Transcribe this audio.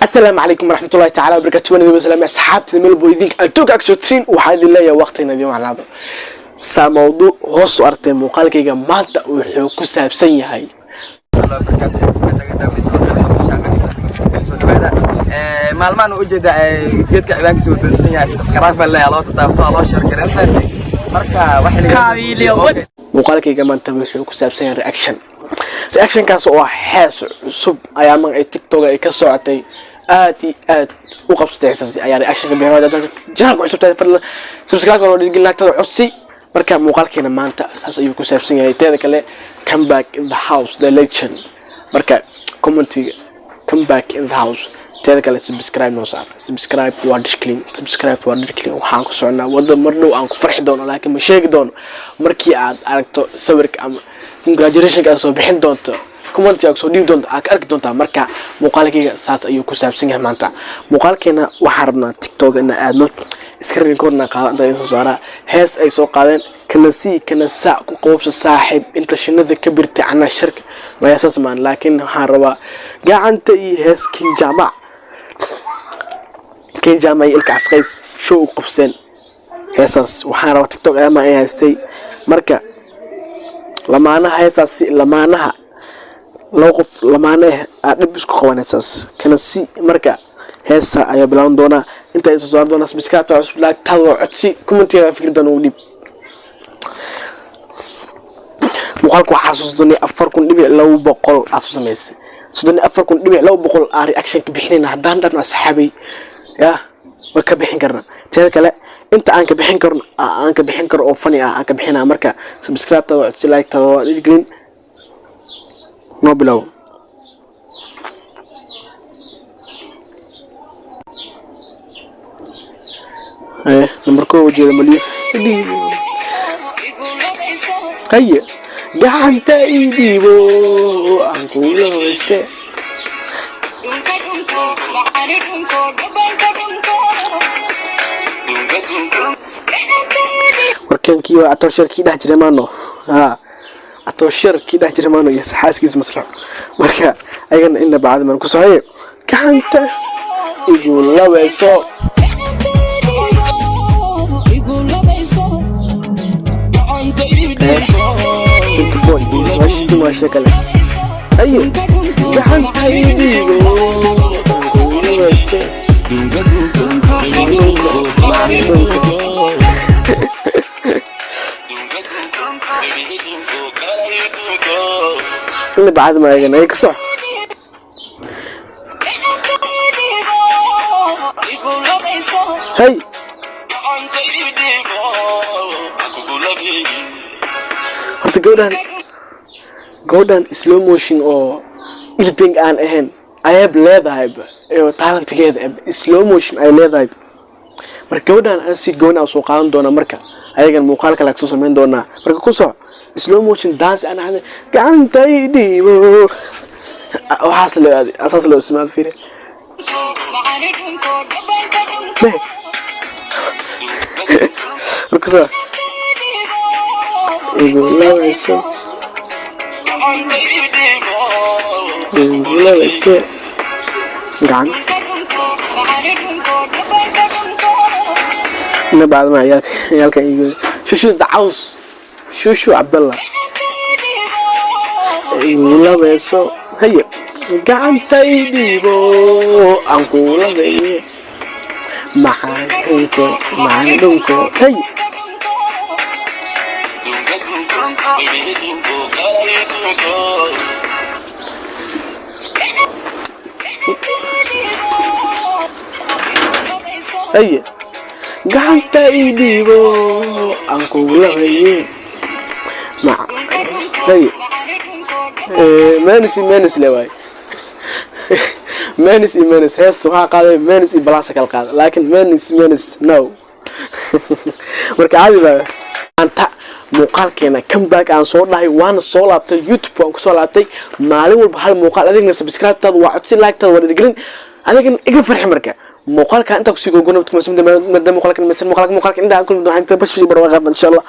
السلام عليكم ورحمة الله تعالى وبركاته. وانا وسلام أصحابتي من البويدين أنتوك أكسوتين وحاد الله يا وقتنا اليوم على هذا موضوع هوس أرتين مقالك يا مادة وحكو سابسين هاي. الله بركاته. maalmaan u jeeda geedka ciwaanka soo dirsan yahay iskaraaq baa la yaaloo taabto loo shirkareynta marka waxa la yiraahdo muuqaalkayga maanta wuxuu ku saabsan yahay reaction kaas oo hees cusub ayaa man ay TikTok ay ka socotay aad u qabsatay xasaasi ayaa reaction ka bixinay dadka jaarku cusub tahay fadlan subscribe oo dhigin laagtada codsi marka muuqaalkeena maanta taas ayuu ku saabsan yahay teeda kale come back in the house the legend marka commentiga come back in the house teeda kale subscribe noo saar subscribe waa dishclean waxaan ku soconaa wada marnow aan ku farxi doono laakiin ma sheegi doono markii aad aragto sawirka ama congratulations soo bixin doonto comment yaa soo dhiib doonto aad arki doontaa marka muuqaalkayga saas ayuu ku saabsan yahay maanta muuqaalkeena waxaan rabnaa TikTok in aadno screen korna qaadada soo saara hees ay soo qaadeen kana saa ku qoobsa saaxib inta shinada ka birtay ana shirka waa asaas maan laakiin waxaan rabaa gacanta iyo heeskin jamac كين جامعي الكعسقيس شو قفسين هيساس وحارة تيك توك أما إيه هستي مركا لما أنا هيساس لما أنا لوقف لما أنا أدبسكو خوان هيساس كان سي مركا هيسا أيا بلاون دونا أنت إنسان دونا سبسكات وعصب لاك تلو عدسي كومنتي فكر دانو وديب مقالكو حاسوس دوني أفركون دبي لو بقول أسوس ميسي صدقني أفركون دبي لو بقول رياكشن كبيحنينا هدان دارنا أصحابي يا وكبحين كرنا تهذا لا أنت أنك بحين كر أو فني أنك بحينها مركا سبسكرايب تبع لايك تبع الجرين ما بلاو إيه نمبركو وجه المليون هيا قاعد تايدي بو أنقول له استي warkan kiyo ato shirki dhax jiramaano ato shirki dhax jiramaano ya saxaaskiis maslax marka ayagana inna baad man ku sahay kaanta igu labayso ما شكله ايوه kaanta igu اللي بعد ما يجينا يكسر هاي هرت جودان slow motion or editing aan ahayn ayab leedahay ee talentkeeda slow motion ay leedahay marka gabadhan aan si goon ah soo qaadan doona marka ayagan muuqaalka la soo sameyn doona marka ku soo slow motion dance ana hada gacantay dhiibo waxaas leeyahay asaas loo ismaal fiire marka soo igu labayso لا استاء قعد إنه بعد ما عيالك يقول شو دعوس شو عبد الله يقول له بيسو هيا قعد تيدي بو أنقول له بيه معاي دونكو هيا هيا قعدت ايدي بو انقول هيا مع هيا مانس لواي مانس هي السوحة قادة مانس بلا شكل قادة لكن مانس نو مركا عادي بقى انت muuqaalkeena comeback aan soo dhahay waan soo laabtay YouTube aan ku soo laabtay maalin walba hal muuqaal adigna subscribe tad waa codsi like tad waa dhigelin adigna iga farxi marka muuqaalka inta ku sii gogono muddo muuqaalka inta كل واحد بس برواقة إن شاء الله.